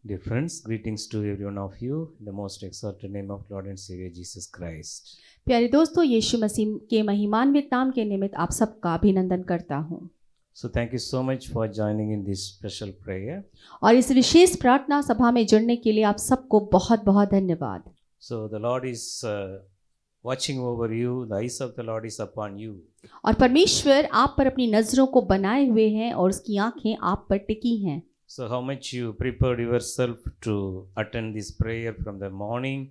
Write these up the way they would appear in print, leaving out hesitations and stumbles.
Dear friends, greetings to every one of you in the most exalted name of Lord and Savior Jesus Christ. प्यारे दोस्तों, यीशु मसीह के महिमान्वित नाम के निमित्त आप सबका अभिनंदन करता हूँ। So thank you so much for joining in this special prayer. और इस विशेष प्रार्थना सभा में जुड़ने के लिए आप सबको बहुत बहुत धन्यवाद। So the Lord is watching over you. The eyes of the Lord is upon you. और परमेश्वर आप पर अपनी नजरों को बनाए हुए हैं और उसकी आंखें आप पर टिकी हैं। So how much you prepared yourself to attend this prayer from the morning?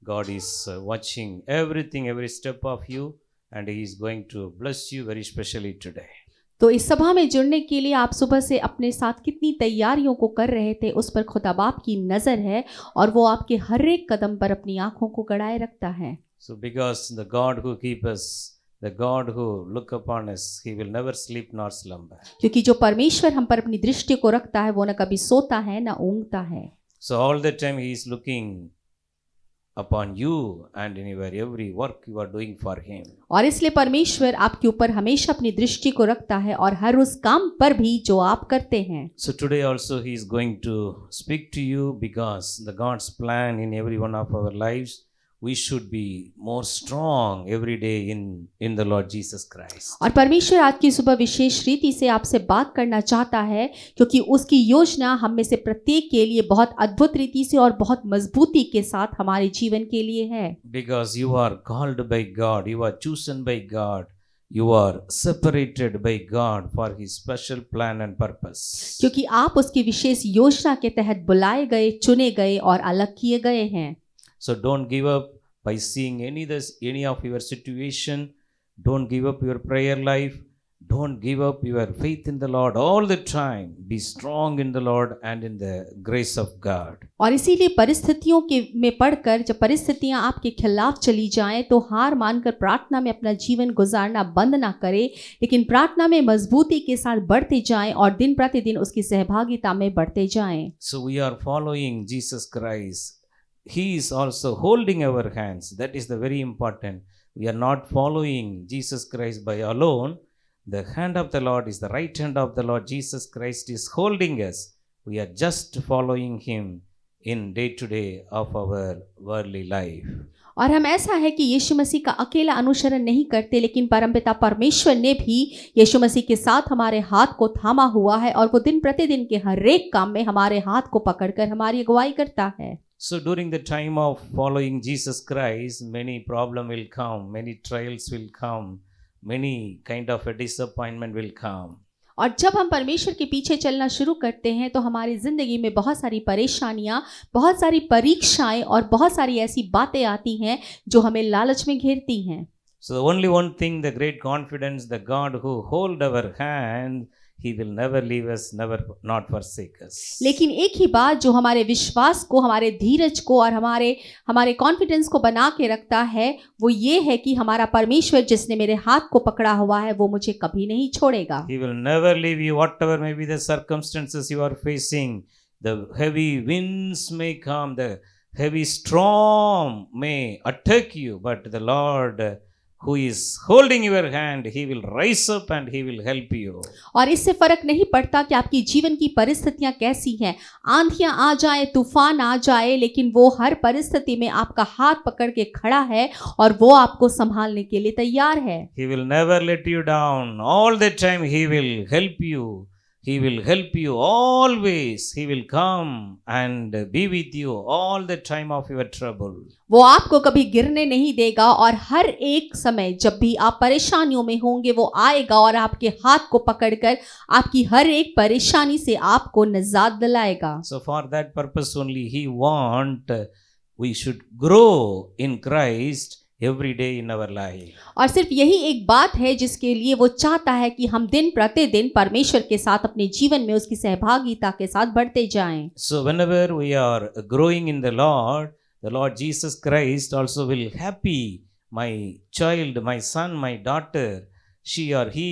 God is watching everything, every step of you, and He is going to bless you very specially today. तो इस सभा में जुड़ने के लिए आप सुबह से अपने साथ कितनी तैयारियों को कर रहे थे, उस पर खुदा बाप की नजर है और वो आपके हर एक कदम पर अपनी आंखों को गड़ाए रखता है। So because the God who keeps us, the God who look upon us, He will never sleep nor slumber. क्योंकि जो परमेश्वर हम पर अपनी दृष्टि को रखता है वो न कभी सोता है न ऊँघता है। So all the time He is looking upon you and in your every work you are doing for Him. और इसलिए परमेश्वर आपके ऊपर हमेशा अपनी दृष्टि को रखता है और हर उस काम पर भी जो आप करते हैं। So today also He is going to speak to you because the God's plan in every one of our lives, we should be more strong every day in the Lord Jesus Christ. और परमेश्वर आज की सुबह विशेष रीति से आपसे बात करना चाहता है क्योंकि उसकी योजना हम में से प्रत्येक के लिए बहुत अद्भुत रीति से और बहुत मजबूती के साथ हमारे जीवन के लिए है। Because you are called by God, you are chosen by God, you are separated by God for His special plan and purpose. क्योंकि आप उसकी विशेष योजना के तहत बुलाए गए, चुने गए और अलग किए गए हैं। So don't give up by seeing any of your situation. Don't give up your prayer life. Don't give up your faith in the Lord all the time. Be strong in the Lord and in the grace of God. और इसीलिए परिस्थितियों के में पढ़कर जब परिस्थितियां आपके खिलाफ चली जाएं तो हार मानकर प्रार्थना में अपना जीवन गुजारना बंद ना करें, लेकिन प्रार्थना में मजबूती के साथ बढ़ते जाएं और दिन प्रतिदिन उसकी सहभागिता में बढ़ते जाएं। So we are following Jesus Christ. He is also holding our hands. That is the very important. We are not following Jesus Christ by alone. The hand of the Lord is the right hand of the Lord. Jesus Christ is holding us. We are just following Him in day to day of our worldly life. और हम ऐसा है कि यीशु मसीह का अकेला अनुसरण नहीं करते, लेकिन परमपिता परमेश्वर ने भी यीशु मसीह के साथ हमारे हाथ को थामा हुआ है और वो दिन प्रतिदिन के हर एक काम में हमारे हाथ को पकड़कर हमारी अगुवाई करता है। So during the time of following Jesus Christ, many problems will come, many trials will come, many kind of a disappointment will come. और जब हम परमेश्वर के पीछे चलना शुरू करते हैं तो हमारी ज़िंदगी में बहुत सारी परेशानियां, बहुत सारी परीक्षाएं और बहुत सारी ऐसी बातें आती हैं जो हमें लालच में घेरती हैं। So the only one thing, the great confidence, the God who hold our hand, He will never leave us, never not forsake us. लेकिन एक ही बात जो हमारे विश्वास को, हमारे धीरज को और हमारे कॉन्फिडेंस को बना के रखता है वो ये है कि हमारा परमेश्वर जिसने मेरे हाथ को पकड़ा हुआ है वो मुझे कभी नहीं छोड़ेगा। He will never leave you, whatever may be the circumstances you are facing. The heavy winds may come, the heavy storm may attack you, but the Lord who is holding your hand, He will rise up and He will help you. और इससे फर्क नहीं पड़ता कि आपकी जीवन की परिस्थितियां कैसी हैं, आंधियां आ जाए, तूफान आ जाए, लेकिन वो हर परिस्थिति में आपका हाथ पकड़ के खड़ा है और वो आपको संभालने के लिए तैयार है। He will never let you down. All the time He will help you. He will help you always. He will come and be with you all the time of your trouble. वो आपको कभी गिरने नहीं देगा और हर एक समय जब भी आप परेशानियों में होंगे वो आएगा और आपके हाथ को पकड़कर आपकी हर एक परेशानी से आपको निजात दिलाएगा। So for that purpose only He want we should grow in Christ every day in our life. और सिर्फ यही एक बात है जिसके लिए वो चाहता है कि हम दिन प्रतिदिन परमेश्वर के साथ अपने जीवन में उसकी सहभागिता के साथ बढ़ते जाएं। So whenever we are growing in the Lord Jesus Christ also will happy my child, my son, my daughter, she or he,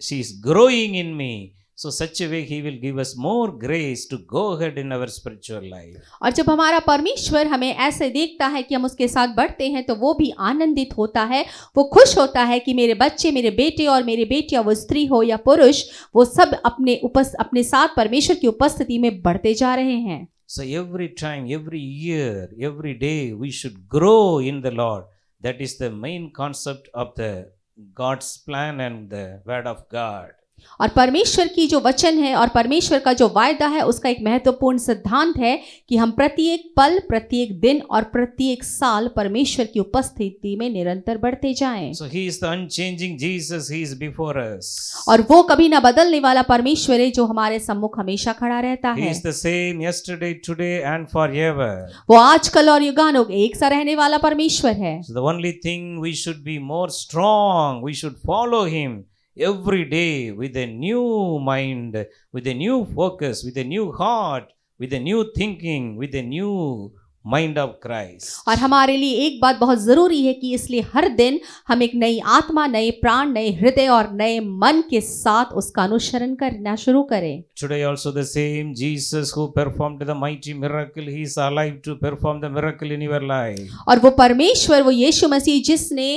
she is growing in me. So such a way He will give us more grace to go ahead in our spiritual life. और जब हमारा परमेश्वर हमें ऐसे देखता है कि हम उसके साथ बढ़ते हैं तो वो भी आनंदित होता है, वो खुश होता है कि मेरे बच्चे, मेरे बेटे और मेरी बेटियां, वो स्त्री हो या पुरुष, वो सब अपने साथ परमेश्वर की उपस्थिति में बढ़ते जा रहे हैं। So every time, every year, every day, we should grow in the Lord. That is the main concept of the God's plan and the word of God. और परमेश्वर की जो वचन है और परमेश्वर का जो वायदा है उसका एक महत्वपूर्ण सिद्धांत है कि हम प्रत्येक पल, प्रत्येक दिन और प्रत्येक साल परमेश्वर की उपस्थिति में निरंतर बढ़ते जाएं। So he is the unchanging Jesus. He is before us. और वो कभी ना बदलने वाला परमेश्वर है जो हमारे सम्मुख हमेशा खड़ा रहता He है। is the same yesterday, today and forever. वो आज, कल और युगानुग एक सा रहने वाला परमेश्वर है। So the only thing we should be more strong, we should follow him every day with a new mind, with a new focus, with a new heart, with a new thinking, with a new mind of Christ. और हमारे लिए एक बात बहुत जरूरी है कि इसलिए हर दिन हम एक नई आत्मा, नए प्राण, नए हृदय और नए मन के साथ उसका अनुसरण करना शुरू करें। Today also the same Jesus who performed the mighty miracle, he is alive to perform the miracle in your life. और वो परमेश्वर, वो यीशु मसीह जिसने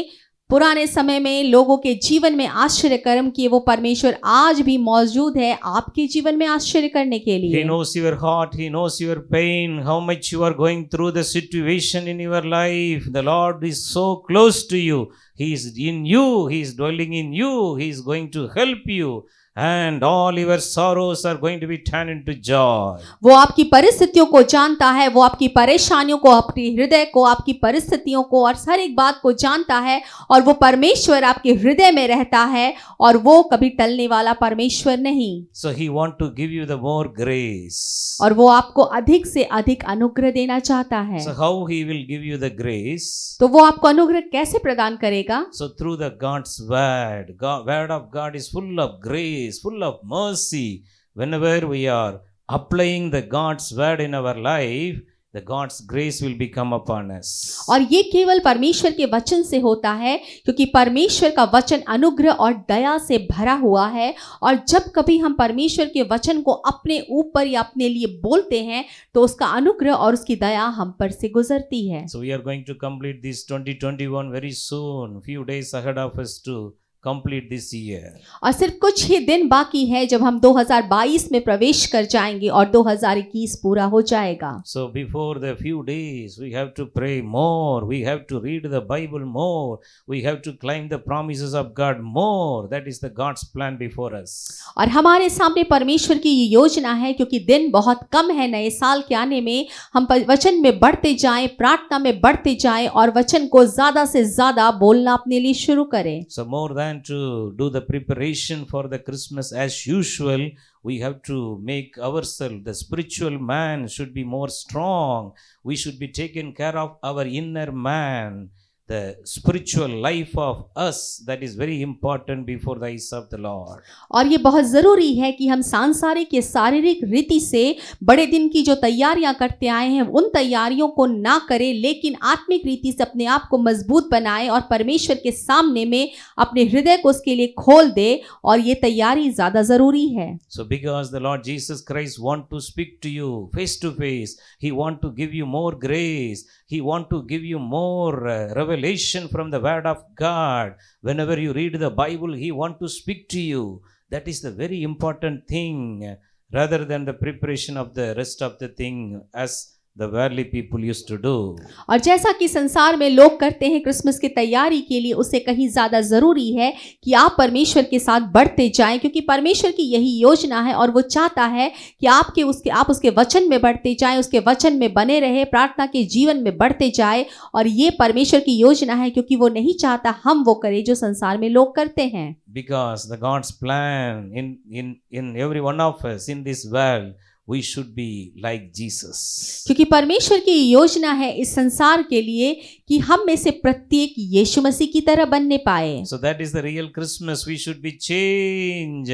पुराने समय में लोगों के जीवन में आश्चर्य कर्म किए, वो परमेश्वर आज भी मौजूद है आपके जीवन में आश्चर्य करने के He लिए। knows your heart, he knows your pain, how much you are going through the situation in your life. The Lord is so close to you. He is in you, he is dwelling in you, he is going to help you. And all your sorrows are going to be turned into joy. वो आपकी परिस्थितियों को जानता है, वो आपकी परेशानियों को, आपके हृदय को, आपकी परिस्थितियों को और हर एक बात को जानता है। और वो परमेश्वर आपके हृदय में रहता है और वो कभी टलने वाला परमेश्वर नहीं। So he want to give you the more grace. और वो आपको अधिक से अधिक अनुग्रह देना चाहता है। So how he will give you the grace? तो वो आपको अनुग्रह कैसे प्रदान करेगा? So through the God's word. Word of God is full of grace, full of mercy. Whenever we are applying the God's word in our life, the God's grace will become upon us. और ये केवल परमेश्वर के वचन से होता है, क्योंकि परमेश्वर का वचन अनुग्रह और दया से भरा हुआ है। और जब कभी हम परमेश्वर के वचन को अपने ऊपर या अपने लिए बोलते हैं तो उसका अनुग्रह और उसकी दया हम पर से गुजरती है। So we are going to complete this 2021 very soon. Few days ahead of us to complete this year. और सिर्फ कुछ ही दिन बाकी है जब हम 2022 में प्रवेश कर जाएंगे और 2021 पूरा हो जाएगा। So before the few days, we have to pray more. We have to read the Bible more. We have to climb the promises of God more. That is the God's plan before us. और हमारे सामने परमेश्वर की ये योजना है, क्योंकि दिन बहुत कम है नए साल के आने में, हम वचन में बढ़ते जाएं, प्रार्थना में बढ़ते जाएं और वचन को ज्यादा से ज्यादा बोलना अपने लिए शुरू करें। So more than to do the preparation for the Christmas as usual, we have to make ourselves, the spiritual man should be more strong. We should be taking care of our inner man, the spiritual life of us, that is very important before the eyes of the Lord. और ये बहुत ज़रूरी है कि हम सांसारिक या शारीरिक रीति से बड़े दिन की जो तैयारियां करते आए हैं उन तैयारियों को ना करें, लेकिन आत्मिक रीति से अपने आप को मजबूत बनाएं और परमेश्वर के सामने में अपने हृदय को उसके लिए खोल दे। और ये तैयारी ज़्यादा ज़रूरी है। So because the Lord Jesus Christ want to speak to you face to face, he want to give you more grace, he want to give you more revelation from the word of God. Whenever you read the Bible, he want to speak to you. That is the very important thing, rather than the preparation of the rest of the thing as the worldly people used to do. और जैसा कि संसार में लोग करते हैं Christmas की तैयारी के लिए, उससे कहीं ज़्यादा ज़रूरी है कि आप परमेश्वर के साथ बढ़ते जाएं, क्योंकि परमेश्वर की यही योजना है और वो चाहता है कि आप उसके वचन में बढ़ते जाएं, उसके वचन में बने रहे, प्रार्थना के जीवन में बढ़ते जाएं। और ये परमेश्वर की योजना है, क्योंकि वो नहीं चाहता हम वो करें जो संसार में लोग करते हैं। Because the God's plan in every one of us in this world, we should be like Jesus. क्योंकि परमेश्वर की योजना है इस संसार के लिए कि हम में से प्रत्येक यीशु मसीह की तरह बनने पाए। So that is the real Christmas. We should be changed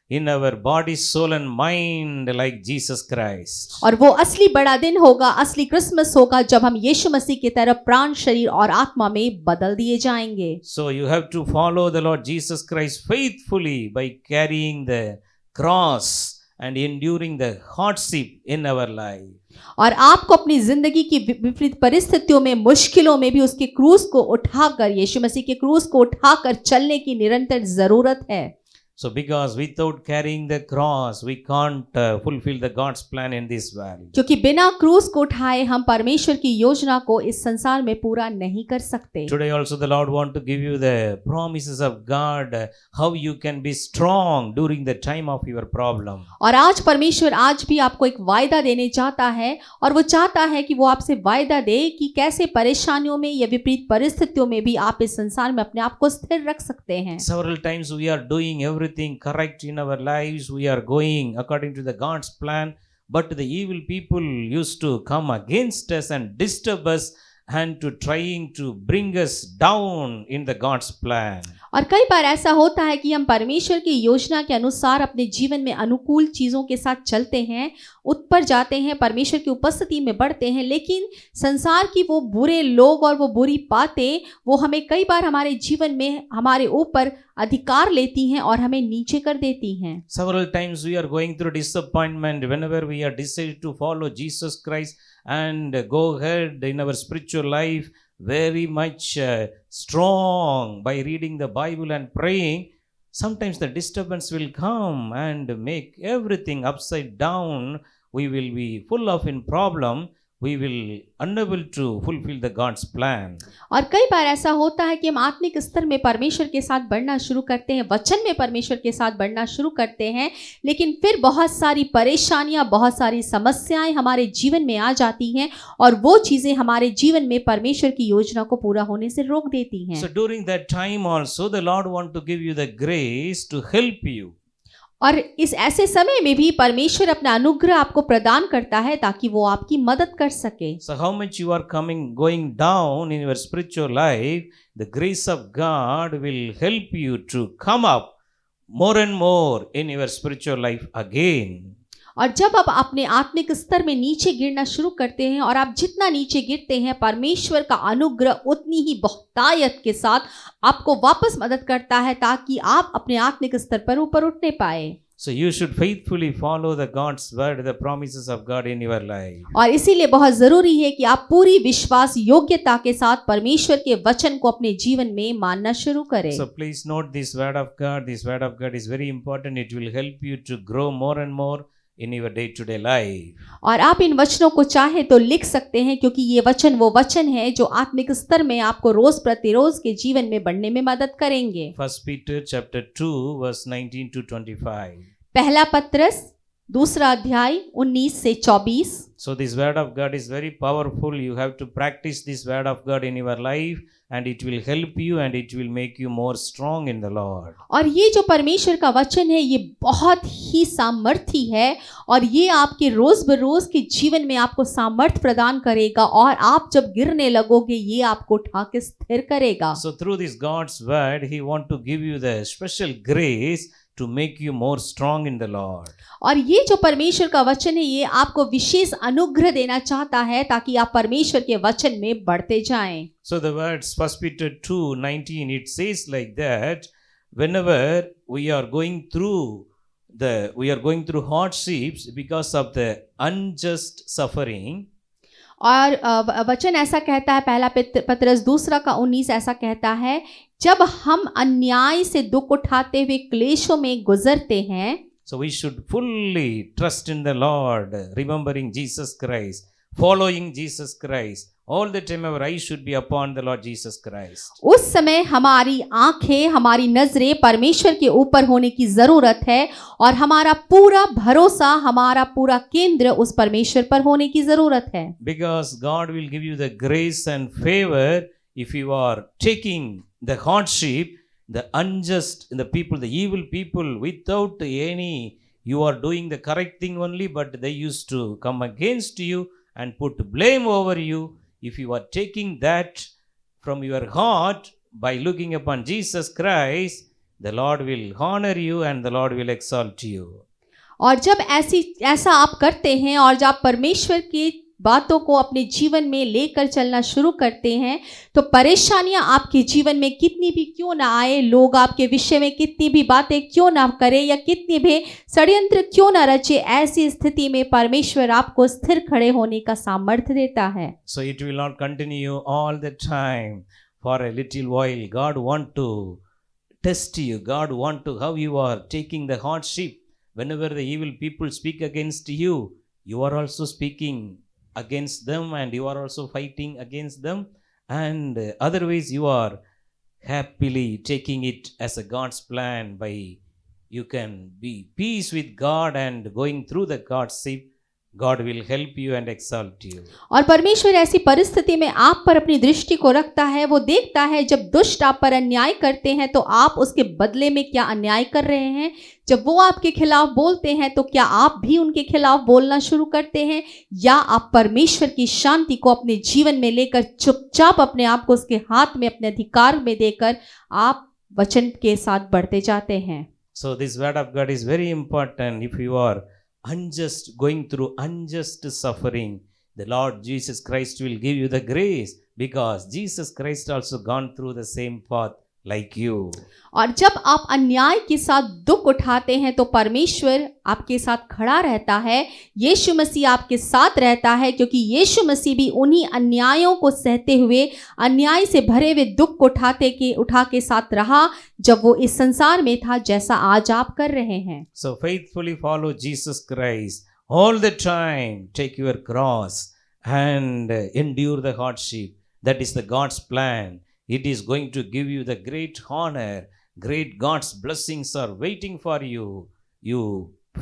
in our body, soul and mind like Jesus Christ. और वो असली बड़ा दिन होगा, असली क्रिसमस होगा जब हम यीशु मसीह की तरह प्राण, शरीर और आत्मा में बदल दिए जाएंगे। So you have to follow the Lord Jesus Christ faithfully by carrying the cross and enduring the hardship in our life. और आपको अपनी जिंदगी की विपरीत परिस्थितियों में, मुश्किलों में भी उसके क्रूस को उठाकर, यीशु मसीह के क्रूस को उठाकर चलने की निरंतर जरूरत है। So because without carrying the cross, we can't fulfill the God's plan in this world. क्योंकि बिना क्रूस को उठाए हम परमेश्वर की योजना को इस संसार में पूरा नहीं कर सकते। Today also the Lord want to give you the promises of God, how you can be strong during the time of your problem. और आज परमेश्वर आज भी आपको एक वायदा देने चाहता है और वो चाहता है कि वो आपसे वायदा दे कि कैसे परेशानियों में या विपरीत परिस्थितियों में भी आप इस संसार में अपने आप को स्थिर रख सकते हैं। Several times we are doing everything correct in our lives, we are going according to the God's plan, but the evil people used to come against us and disturb us and to trying to bring us down in the God's plan. और कई बार ऐसा होता है कि हम परमेश्वर की योजना के अनुसार अपने जीवन में अनुकूल चीज़ों के साथ चलते हैं, ऊपर जाते हैं, परमेश्वर की उपस्थिति में बढ़ते हैं, लेकिन संसार की वो बुरे लोग और वो बुरी बातें वो हमें कई बार हमारे जीवन में हमारे ऊपर अधिकार लेती हैं और हमें नीचे कर देती हैं। Several times we are going through disappointment whenever we are decided to follow Jesus Christ and go ahead in our spiritual life very much strong by reading the Bible and praying. Sometimes the disturbance will come and make everything upside down. We will be full of in problem. We will unable to fulfill the God's plan. और कई बार ऐसा होता है कि हम आत्मिक स्तर में परमेश्वर के साथ बढ़ना शुरू करते हैं, वचन में परमेश्वर के साथ बढ़ना शुरू करते हैं, लेकिन फिर बहुत सारी परेशानियां, बहुत सारी समस्याएं हमारे जीवन में आ जाती हैं और वो चीजें हमारे जीवन में परमेश्वर की योजना को पूरा होने से रोक देती हैं। So during that time also the Lord want to give you the grace to help you. और इस ऐसे समय में भी परमेश्वर अपना अनुग्रह आपको प्रदान करता है ताकि वो आपकी मदद कर सके। So how much you are going down in your spiritual life, the grace of God will help you to come up more and more in your spiritual life again. और जब आप अपने आत्मिक स्तर में नीचे गिरना शुरू करते हैं और आप जितना नीचे गिरते हैं, परमेश्वर का अनुग्रह उतनी ही बहुतायत के साथ आपको वापस मदद करता है ताकि आप अपने आत्मिक स्तर पर ऊपर उठने पाए। So you should faithfully follow the God's word, the promises of God in your life. और इसीलिए बहुत जरूरी है कि आप पूरी विश्वास योग्यता के साथ परमेश्वर के वचन को अपने जीवन में मानना शुरू करें। So please note this word of God. This word of God is very important. It will help you to grow more and more in your day-to-day life. और आप इन वचनों को चाहे तो लिख सकते हैं क्योंकि ये वचन वो वचन है जो आत्मिक स्तर में आपको रोज प्रतिरोज के जीवन में बढ़ने में मदद करेंगे। 1 Peter chapter 2 verse 19 to 25. पहला पत्रस दूसरा अध्याय 19 से 24। So this word of God is very powerful. You have to practice this word of God in your life and it will help you and it will make you more strong in the Lord. और ये जो परमेश्वर का वचन है ये बहुत ही सामर्थी है और ये आपके रोज बरोज के जीवन में आपको सामर्थ प्रदान करेगा और आप जब गिरने लगोगे ये आपको उठा के स्थिर करेगा। So through this God's word, He want to give you the special grace to make you more strong in the Lord. और ये जो परमेश्वर का वचन है ये आपको विशेष अनुग्रह देना चाहता है ताकि आप परमेश्वर के वचन में बढ़ते जाएं। So the words 1 Peter 2:19 it says like that whenever we are going through hardships because of the unjust suffering. और वचन ऐसा कहता है, पहला पत्रस दूसरा का 19 ऐसा कहता है, जब हम अन्याय से दुख उठाते हुए क्लेशों में गुजरते हैं। So we should fully trust in the Lord, remembering Jesus Christ, following Jesus Christ. All the time our eyes should be upon the Lord Jesus Christ. उस समय हमारी आंखें, हमारी नजरें परमेश्वर के ऊपर होने की जरूरत है और हमारा पूरा भरोसा, हमारा पूरा केंद्र उस परमेश्वर पर होने की जरूरत है। Because God will give you the grace and favor if you are taking the hardship, the unjust, the people, the evil people, without any, you are doing the correct thing only, but they used to come against you and put blame over you. If you are taking that from your heart by looking upon Jesus Christ, the Lord will honor you and the Lord will exalt you. और जब ऐसा आप करते हैं और जब आप परमेश्वर की बातों को अपने जीवन में लेकर चलना शुरू करते हैं तो परेशानियां आपके जीवन में कितनी भी क्यों ना आए, लोग आपके विषय में कितनी भी बातें क्यों ना करें या कितनी भी षड्यंत्र क्यों ना रचे, ऐसी स्थिति में परमेश्वर आपको स्थिर खड़े होने का सामर्थ्य देता है। So it will not continue all the time. For a little while God want to test you. God want to how you are taking the hardship. Whenever the evil people speak against you, you are also speaking against them, and you are also fighting against them, and otherwise you are happily taking it as a God's plan. By you can be peace with God and going through the God's ship, God will help you and exalt you. और परमेश्वर ऐसी परिस्थिति में आप पर अपनी दृष्टि को रखता है। वो देखता है जब दुष्ट आप पर अन्याय करते हैं तो आप उसके बदले में क्या अन्याय कर रहे हैं। जब वो आपके खिलाफ बोलते हैं तो क्या आप भी उनके खिलाफ बोलना शुरू करते हैं, या आप परमेश्वर की शांति को अपने जीवन में लेकर चुपचाप अपने आप को उसके हाथ में अपने अधिकार में देकर आप वचन के साथ बढ़ते जाते हैं। So this word of God is very important. If you are unjust, going through unjust suffering, the Lord Jesus Christ will give you the grace, because Jesus Christ also gone through the same path like you. और जब आप अन्याय के साथ दुख उठाते हैं तो परमेश्वर आपके साथ खड़ा रहता है। यीशु मसीह आपके साथ रहता है, क्योंकि यीशु मसीह भी उन्हीं अन्यायों को सहते हुए, अन्याय से भरे हुए दुख को उठा के साथ रहा जब वो इस संसार में था, जैसा आज आप कर रहे हैं। So faithfully follow Jesus Christ all the time. Take your cross and endure the hardship. That is the God's plan. It is going to give you the great honor. Great God's blessings are waiting for you. You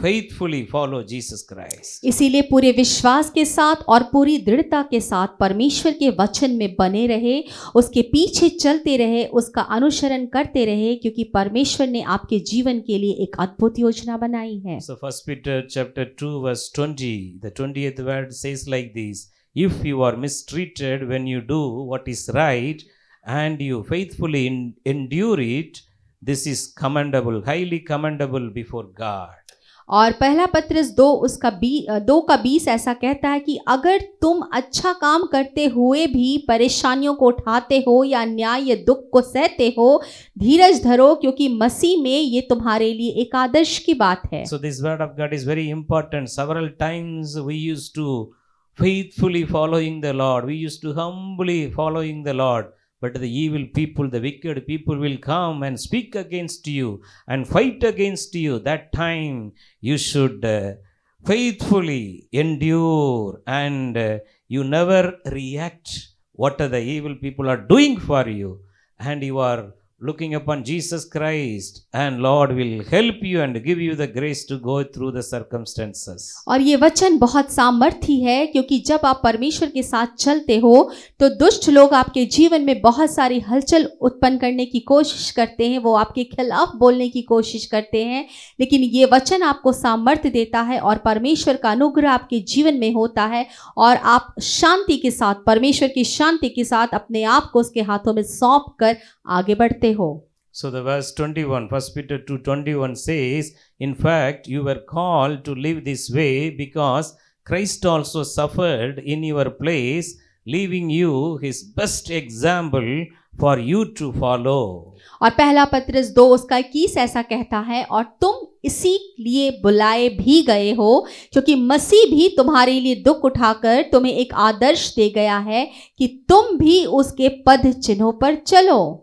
faithfully follow Jesus Christ. इसीलिए पूरे विश्वास के साथ और पूरी दृढ़ता के साथ परमेश्वर के वचन में बने रहे, उसके पीछे चलते रहे, उसका अनुसरण करते रहे, क्योंकि परमेश्वर ने आपके जीवन के लिए एक अद्भुत योजना बनाई है। So 1 Peter chapter 2 verse 20, the 20th word says like this: If you are mistreated when you do what is right, and you faithfully endure it, this is commendable, highly commendable before God. और पहला पत्रस 2:20 ऐसा कहता है कि अगर तुम अच्छा काम करते हुए भी परेशानियों को उठाते हो या अन्याय या दुख को सहते हो, धीरज धरो, क्योंकि मसीह में ये तुम्हारे लिए एक आदर्श की बात है। So this word of God is very important. Several times we used to faithfully following the Lord. We used to humbly following the Lord. But the evil people, the wicked people will come and speak against you and fight against you. That time you should faithfully endure, and you never react what the evil people are doing for you. And you are looking upon Jesus Christ, and Lord will help you and give you the grace to go through the circumstances. और ये वचन बहुत सामर्थी है, क्योंकि जब आप परमेश्वर के साथ चलते हो तो दुष्ट लोग आपके जीवन में बहुत सारी हलचल उत्पन्न करने की कोशिश करते हैं, वो आपके खिलाफ बोलने की कोशिश करते हैं, लेकिन ये वचन आपको सामर्थ्य देता है और परमेश्वर का अनुग्रह आपके जीवन में होता है, और आप शांति के साथ, परमेश्वर की शांति के साथ अपने आप को उसके हाथों में सौंप कर आगे बढ़ते हो। So the verse 21, 1 Peter 2:21 says, In fact, you were called to live this way because Christ also suffered in your place, leaving you his best example for you to follow. और पहला पत्रस 2:21 ऐसा कहता है, और तुम इसी लिए बुलाए भी गए हो, क्योंकि मसीह भी तुम्हारे लिए दुख उठाकर तुम्हें एक आदर्श दे गया है कि तुम भी उसके पद चिन्हों पर चलो।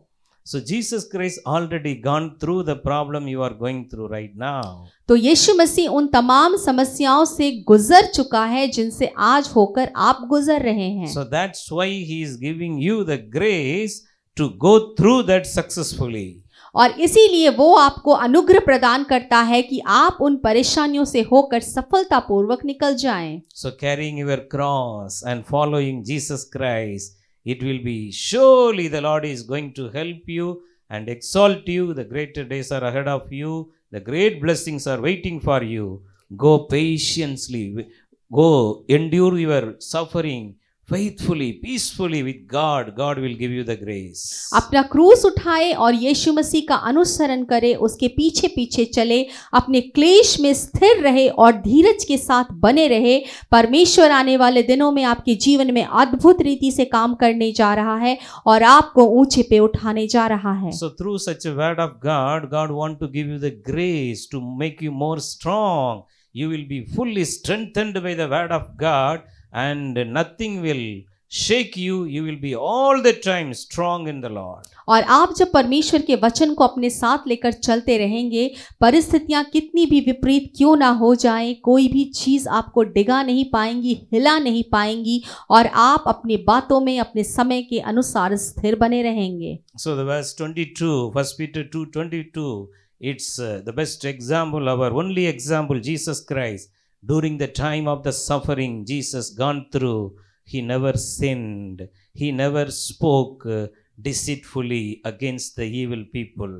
So Jesus Christ already gone through the problem you are going through right now. तो यीशु मसीह उन तमाम समस्याओं से गुजर चुका है जिनसे आज होकर आप गुजर रहे हैं। So that's why he is giving you the grace to go through that successfully. और इसीलिए वो आपको अनुग्रह प्रदान करता है कि आप उन परेशानियों से होकर सफलतापूर्वक निकल जाएं। So carrying your cross and following Jesus Christ, it will be surely the Lord is going to help you and exalt you. The greater days are ahead of you. The great blessings are waiting for you. Go patiently. Go endure your suffering faithfully, peacefully with God. God will give you the grace. अपना क्रूस उठाए और यीशु मसीह का अनुसरण करे, उसके पीछे पीछे चले, अपने क्लेश में स्थिर रहे और धीरज के साथ बने रहे। परमेश्वर आने वाले दिनों में आपके जीवन में अद्भुत रीति से काम करने जा रहा है और आपको ऊंचे पे उठाने जा रहा है। So through such a word of God, God want to give you the grace to make you more strong. You will be fully strengthened by the word of God, and nothing will shake you, you will be all the time strong in the Lord. और आप जब परमेश्वर के वचन को अपने साथ लेकर चलते रहेंगे, परिस्थितियां कितनी भी विपरीत क्यों ना हो जाएं, कोई भी चीज आपको डिगा नहीं पाएंगी, हिला नहीं पाएंगी, और आप अपनी बातों में अपने समय के अनुसार स्थिर बने रहेंगे। So the verse 22, 1 Peter 2:22, it's the best example, our only example, Jesus Christ. During the time of the suffering Jesus gone through, he never sinned, he never spoke deceitfully against the evil people.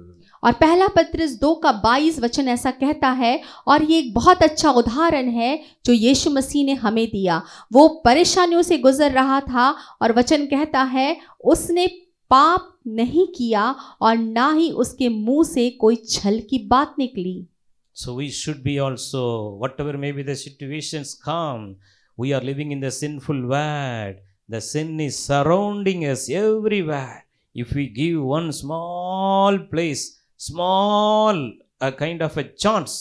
और पहला पत्रस 2:22 वचन ऐसा कहता है, और ये एक बहुत अच्छा उदाहरण है जो यीशु मसीह ने हमें दिया। वो परेशानियों से गुजर रहा था और वचन कहता है उसने पाप नहीं किया और ना ही उसके मुंह से कोई छल की बात निकली। So we should be also, whatever maybe the situations come, we are living in the sinful world. The sin is surrounding us everywhere. If we give one small place, small a kind of a chance,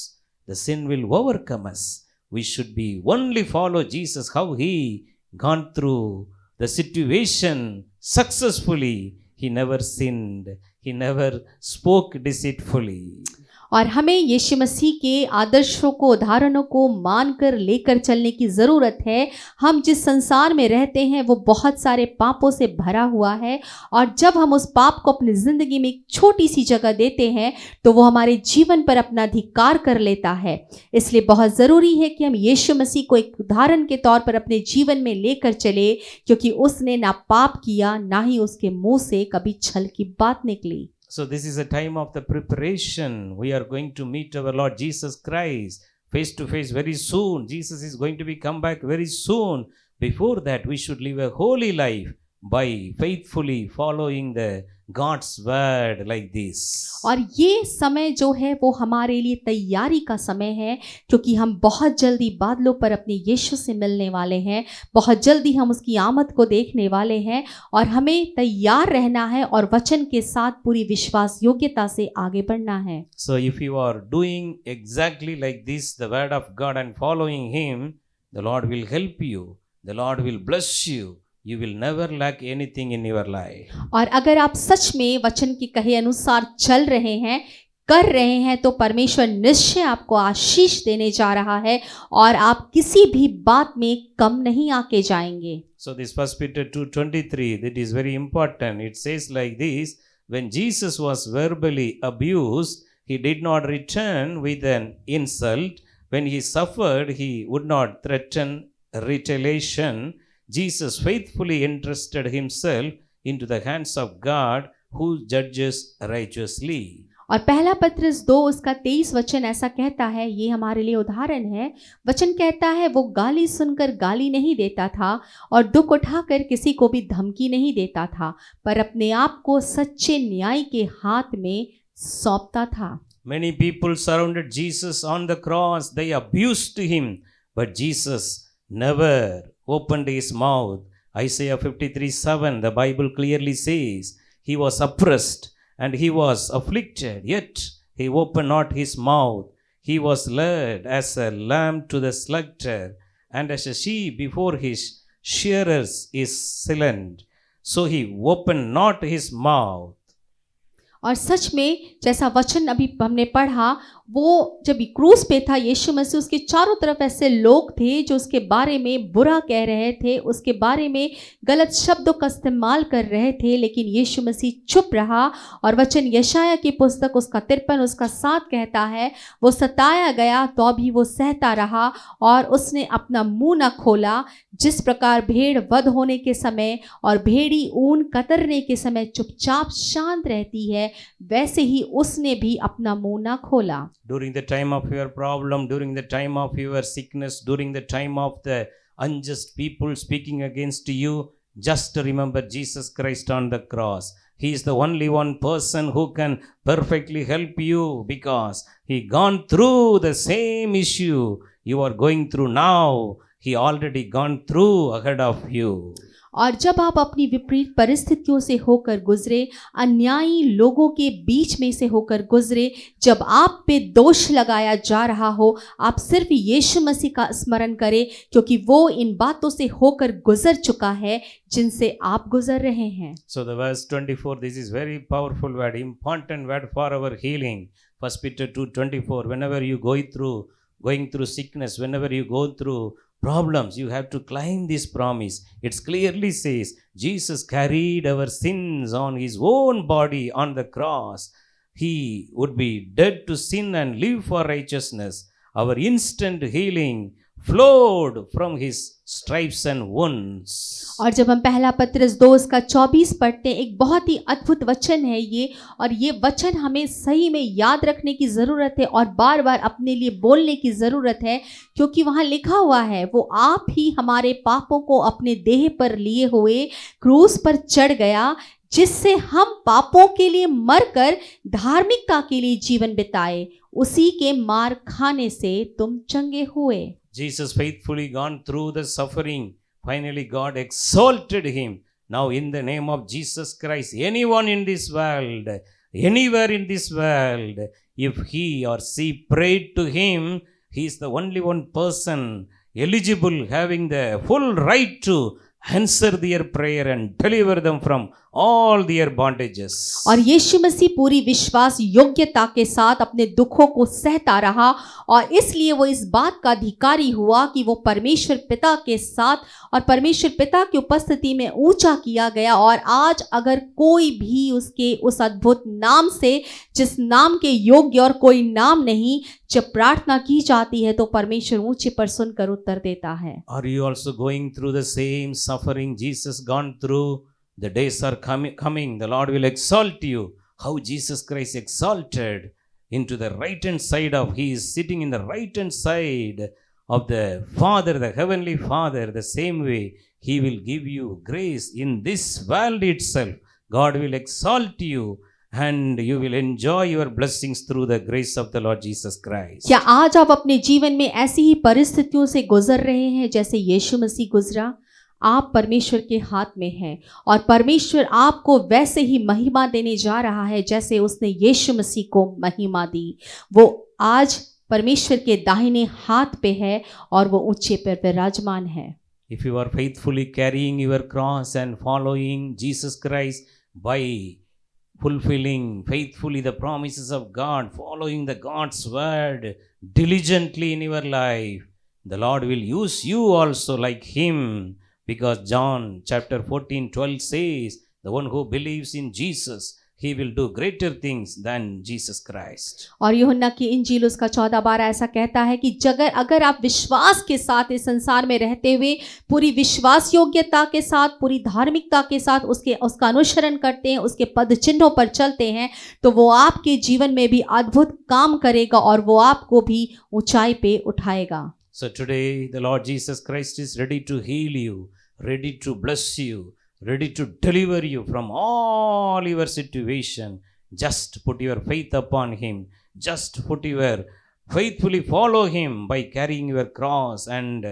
the sin will overcome us. We should be only follow Jesus, how he gone through the situation successfully. He never sinned, he never spoke deceitfully. और हमें यीशु मसीह के आदर्शों को, उदाहरणों को मानकर लेकर चलने की ज़रूरत है। हम जिस संसार में रहते हैं वो बहुत सारे पापों से भरा हुआ है, और जब हम उस पाप को अपनी ज़िंदगी में एक छोटी सी जगह देते हैं तो वो हमारे जीवन पर अपना अधिकार कर लेता है। इसलिए बहुत ज़रूरी है कि हम यीशु मसीह को एक उदाहरण के तौर पर अपने जीवन में लेकर चले, क्योंकि उसने ना पाप किया, ना ही उसके मुंह से कभी छल की बात निकली। So this is a time of the preparation. We are going to meet our Lord Jesus Christ face to face very soon. Jesus is going to be come back very soon. Before that, we should live a holy life by faithfully following the God's word like this. और ये समय जो है वो हमारे लिए तैयारी का समय है, क्योंकि हम बहुत जल्दी बादलों पर अपने यीशु से मिलने वाले हैं। बहुत जल्दी हम उसकी आमद को देखने वाले हैं, और हमें तैयार रहना है और वचन के साथ पूरी विश्वास योग्यता से आगे बढ़ना है। So if you are doing exactly like this, the word of God, and following him, the Lord will help you. The Lord will bless you. You will never lack anything in your life. और अगर आप सच में वचन के कहे अनुसार चल रहे हैं, कर रहे हैं, तो परमेश्वर निश्चय आपको आशीष देने जा रहा है, और आप किसी भी बात में कम नहीं आके जाएंगे। So this 1 Peter 2:23, that is very important. It says like this, when Jesus was verbally abused, he did not return with an insult. When he suffered, he would not threaten retaliation. Jesus faithfully entrusted himself into the hands of God who judges righteously. और पहला पत्रस 2 उसका 23 वचन ऐसा कहता है, ये हमारे लिए उदाहरण है। वचन कहता है वो गाली सुनकर गाली नहीं देता था और दुख उठाकर किसी को भी धमकी नहीं देता था, पर अपने आप को सच्चे न्याय के हाथ में सौंपता था। Many people surrounded Jesus on the cross. They abused him, but Jesus never opened his mouth. Isaiah 53:7, the Bible clearly says, he was oppressed and he was afflicted, yet he opened not his mouth. He was led as a lamb to the slaughter, and as a sheep before his shearers is silent, so he opened not his mouth. और सच में जैसा वचन अभी हमने पढ़ा, वो जब क्रूस पे था यीशु मसीह, उसके चारों तरफ ऐसे लोग थे जो उसके बारे में बुरा कह रहे थे, उसके बारे में गलत शब्दों का इस्तेमाल कर रहे थे, लेकिन यीशु मसीह चुप रहा। और वचन यशाया की पुस्तक उसका 53 उसका 7 कहता है, वो सताया गया तो भी वो सहता रहा और उसने अपना मुंह न खोला। जिस प्रकार भेड़ वध होने के समय और भेड़ी ऊन कतरने के समय चुपचाप शांत रहती है, वैसे ही उसने भी अपना मुंह न खोला। During the time of your problem, during the time of your sickness, during the time of the unjust people speaking against you, just remember Jesus Christ on the cross. He is the only one person who can perfectly help you, because he gone through the same issue you are going through now. He already gone through ahead of you. और जब आप अपनी विपरीत परिस्थितियों से होकर गुजरे, अन्यायी लोगों के बीच में से होकर गुजरे, जब आप पे दोष लगाया जा रहा हो, आप सिर्फ यीशु मसीह का स्मरण करें, क्योंकि वो इन बातों से होकर गुजर चुका है जिनसे आप गुजर रहे हैं। So the verse 24, this is very powerful word, important word for our healing. 1 Peter 2:24, whenever you going through sickness, whenever you go through problems, you have to claim this promise. It clearly says Jesus carried our sins on his own body on the cross. He would be dead to sin and live for righteousness. Our instant healing flowed from his stripes and wounds. और जब हम पहला पत्रस 2:24 पढ़ते हैं, एक बहुत ही अद्भुत वचन है ये, और ये वचन हमें सही में याद रखने की ज़रूरत है और बार बार अपने लिए बोलने की ज़रूरत है, क्योंकि वहाँ लिखा हुआ है, वो आप ही हमारे पापों को अपने देह पर लिए हुए क्रूस पर चढ़ गया, जिससे हम पापों के लिए मरकर धार्मिकता के लिए जीवन बिताए, उसी के मार खाने से तुम चंगे हुए। Jesus faithfully gone through the suffering. Finally, God exalted him. Now, in the name of Jesus Christ, anyone in this world, anywhere in this world, if he or she prayed to him, he is the only one person eligible, having the full right to answer their prayer and deliver them from all their bondages. और यीशु मसीह पूरी विश्वास योग्यता के साथ अपने दुखों को सहता रहा, और इसलिए वो इस बात का अधिकारी हुआ कि वो परमेश्वर पिता के साथ और परमेश्वर पिता की उपस्थिति में ऊंचा किया गया। और आज अगर कोई भी उसके उस अद्भुत नाम से, जिस नाम के योग्य और कोई नाम नहीं, जब प्रार्थना की जाती है तो परमेश्वर ऊंचे पर सुनकर उत्तर देता है। Are you also going through the same suffering Jesus gone through? The days are coming. The Lord will exalt you. How Jesus Christ exalted into the right hand side of, he is sitting in the right hand side of the Father, the Heavenly Father. The same way he will give you grace in this world itself. God will exalt you and you will enjoy your blessings through the grace of the Lord Jesus Christ. क्या आज आप अपने जीवन में ऐसी ही परिस्थितियों से गुजर रहे हैं जैसे यीशु मसीह गुजरा? आप परमेश्वर के हाथ में हैं, और परमेश्वर आपको वैसे ही महिमा देने जा रहा है जैसे उसने यीशु मसीह को महिमा दी। वो आज परमेश्वर के दाहिने हाथ पे है और वो ऊंचे पर विराजमान है। If you are faithfully carrying your cross and following Jesus Christ by fulfilling faithfully the promises of God, following the God's word diligently in your life, the Lord will use you also like him, because John chapter 14:12 says, the one who believes in Jesus, he will do greater things than Jesus Christ. और यूहन्ना की इंजील उसका 14:12 ऐसा कहता है कि अगर आप विश्वास के साथ इस संसार में रहते हुए पूरी विश्वास योग्यता के साथ, पूरी धार्मिकता के साथ उसका अनुसरण करते हैं, उसके पद चिन्हों पर चलते हैं, तो वो आपके जीवन में भी अद्भुत काम करेगा और वो आपको भी ऊंचाई पे उठाएगा। So today the Lord Jesus Christ is ready to heal you, ready to bless you, ready to deliver you from all your situation. Just put your faith upon him. Just faithfully follow him by carrying your cross and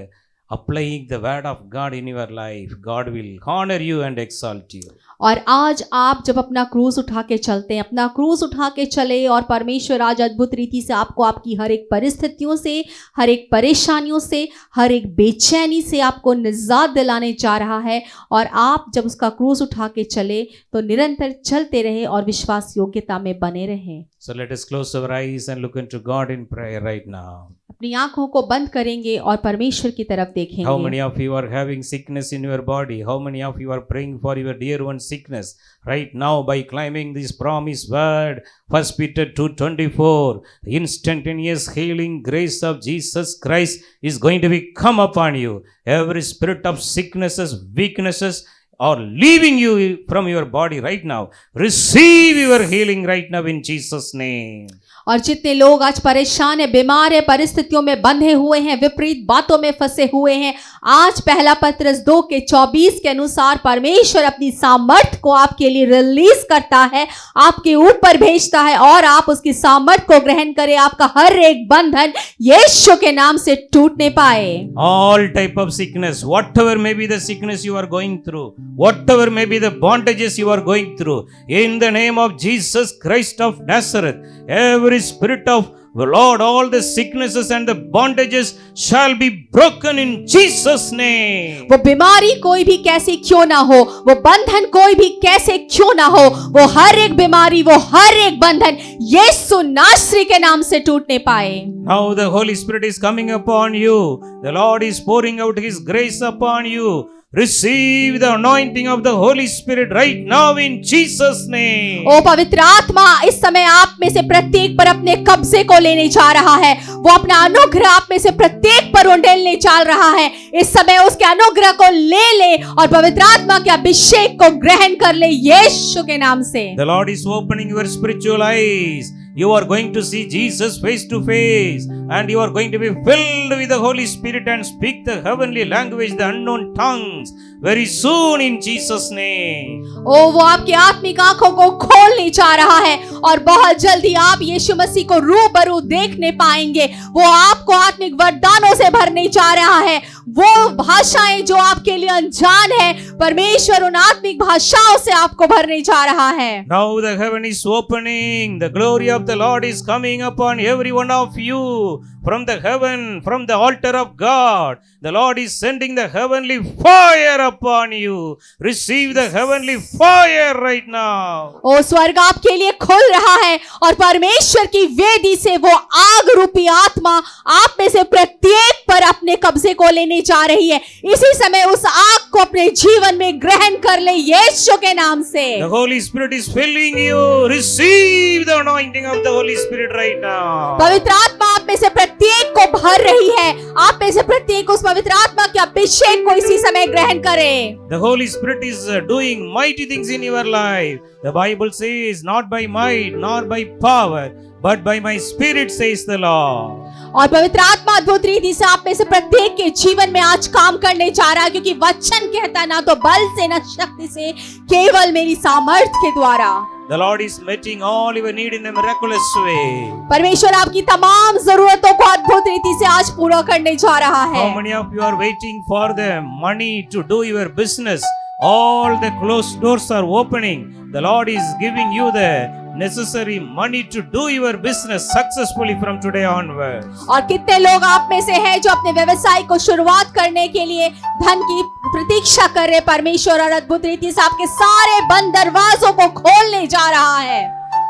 applying the word of God in your life. God will honor you and exalt you. और आज आप जब अपना क्रूस उठा के चलते हैं, अपना क्रूस उठा के चले, और परमेश्वर आज अद्भुत रीति से आपको आपकी हर एक परिस्थितियों से, हर एक परेशानियों से, हर एक बेचैनी से आपको निजात दिलाने जा रहा है। और आप जब उसका क्रूस उठा के चले तो निरंतर चलते रहे और विश्वास योग्यता में बने रहें। So let us close our eyes and look into God in prayer right now. अपनी आंखों को बंद करेंगे और परमेश्वर की तरफ देखेंगे। How many of you are having sickness in your body? How many of you are praying for your dear one's sickness right now by claiming this promised word? 1 Peter 2:24, the instantaneous healing grace of Jesus Christ is going to be come upon you. Every spirit of sicknesses, weaknesses, or leaving you from your body right now. Receive your healing right now in Jesus' name. और जितने लोग आज परेशान है, बीमार है, परिस्थितियों में बंधे हुए हैं, विपरीत बातों में फंसे हुए हैं, आज पहला पत्रस 2:24 के अनुसार परमेश्वर अपनी सामर्थ को आपके लिए रिलीज करता है, आपके ऊपर भेजता है और आप उसकी सामर्थ को ग्रहण करें। आपका हर एक बंधन यीशु के नाम से टूटने पाए। All type of sickness, whatever may be the sickness you are going through, whatever may be the bondages you are going through, in the name of Jesus Christ of Nazareth, every spirit of the Lord, all the sicknesses and the bondages shall be broken in Jesus' name. वो बीमारी कोई भी कैसी क्यों ना हो, वो बंधन कोई भी कैसे क्यों ना हो, वो हर एक बीमारी, वो हर एक बंधन यीशु नासरी के नाम से टूटने पाए। Now the Holy Spirit is coming upon you. The Lord is pouring out His grace upon you. Receive the anointing of the Holy Spirit right now in Jesus' name. ओ पवित्र आत्मा इस समय आप में से प्रत्येक पर अपने कब्जे को लेने जा रहा है। वो अपना अनुग्रह आप में से प्रत्येक पर उंडेलने चल रहा है। इस समय उसके अनुग्रह को ले और पवित्र आत्मा के अभिषेक को ग्रहण कर ले यीशु के नाम से। The Lord is opening your spiritual eyes. You are going to see Jesus face to face, and you are going to be filled with the Holy Spirit and speak the heavenly language, the unknown tongues, very soon in Jesus' name. ओ वो आपकी आत्मिक आंखों को खोलने जा रहा है और बहुत जल्दी आप यीशु मसीह को रूबरू देखने पाएंगे। वो आपको आत्मिक वरदानों से भरने जा रहा है। वो भाषाएं जो आपके लिए अनजान है, परमेश्वर उन आत्मिक भाषाओं से आपको भरने जा रहा है। Now the heaven is opening. The glory of the Lord is coming upon every one of you from the heaven, from the altar of God. The Lord is sending the heavenly fire upon you. Receive the heavenly fire right now. ओ स्वर्ग आपके लिए खुल रहा है और परमेश्वर की वेदी से वो आग रूपी आत्मा आप में से प्रत्येक पर अपने कब्जे को लेने जा रही है। इसी समय उस आग को अपने जीवन में ग्रहण कर ले यीशु के नाम से। The Holy Spirit is filling you. Receive the anointing of the Holy Spirit right now. पवित्र आत्मा आप में से प्रत्येक को भर रही है। आप में से प्रत्येक उस पवित्र आत्मा के अभिषेक को इसी समय ग्रहण करे। The Holy Spirit is doing mighty things in your life. The Bible says, not by might nor by power, but by my spirit, says the Lord. और पवित्र आत्मा अद्भुत रीति से आप में से प्रत्येक के जीवन में आज काम करने जा रहा है, क्योंकि वचन कहता ना तो बल से ना शक्ति से, केवल मेरी सामर्थ के द्वारा। The Lord is meeting all your need in a miraculous way. परमेश्वर आपकी तमाम जरूरतों को अद्भुत रीति से आज पूरा करने जा रहा है। How many of you are waiting for the money to do your business? All the closed doors are opening. The Lord is giving you the necessary money to do your business successfully from today onwards. और कितने लोग आप में से हैं जो अपने व्यवसाय को शुरुआत करने के लिए धन की प्रतीक्षा कर रहे? परमेश्वर और अद्भुत रीति से आपके सारे बंद दरवाजों को खोलने जा रहा है।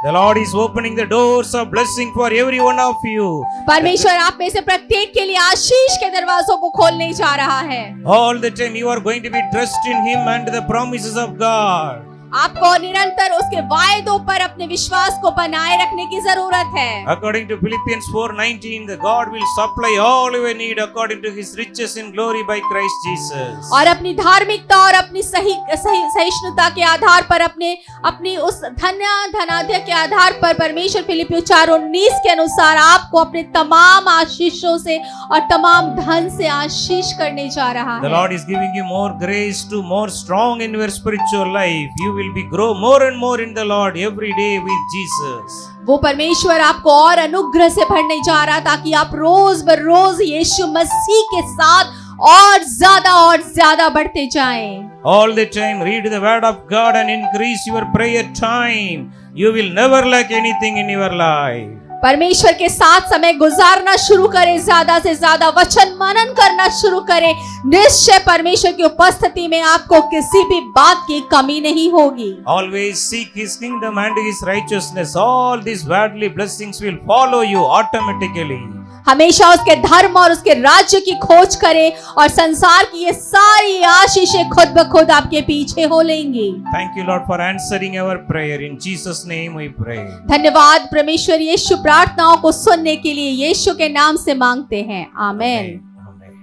The Lord is opening the doors of blessing for every one of you. परमेश्वर आप में से प्रत्येक के लिए आशीष के दरवाजों को खोलने जा रहा है। All the time you are going to be trust in Him and the promises of God. आपको निरंतर उसके वायदों पर अपने विश्वास को बनाए रखने की जरूरत है। According to Philippians 4:19, the God will supply all your need according to His riches in glory by Christ Jesus. और अपनी धार्मिकता और अपनी सहिष्णुता के आधार पर अपनी उस धनाध्य के आधार पर परमेश्वर फिलिपियों 4:19 के अनुसार आपको अपने तमाम आशीषों से और तमाम धन से आशीष करने जा रहा है। The Lord is giving you more grace to more strong in your spiritual life. You will be grow more and more in the Lord every day with Jesus. वो परमेश्वर आपको और अनुग्रह से भरने जा रहा ताकि आप रोज बरोज यीशु मसीह के साथ और ज्यादा बढ़ते जाएं। All the time read the word of God and increase your prayer time. You will never lack anything in your life. परमेश्वर के साथ समय गुजारना शुरू करें, ज्यादा से ज्यादा वचन मनन करना शुरू करें। निश्चय परमेश्वर की उपस्थिति में आपको किसी भी बात की कमी नहीं होगी। Always seek His kingdom and His righteousness. All these worldly blessings will follow you automatically. हमेशा उसके धर्म और उसके राज्य की खोज करें और संसार की ये सारी आशीषें खुद ब खुद आपके पीछे हो लेंगी। Thank you, Lord, for answering our prayer. In Jesus' name we pray. धन्यवाद परमेश्वर, यीशु प्रार्थनाओं को सुनने के लिए यीशु के नाम से मांगते हैं, आमेन।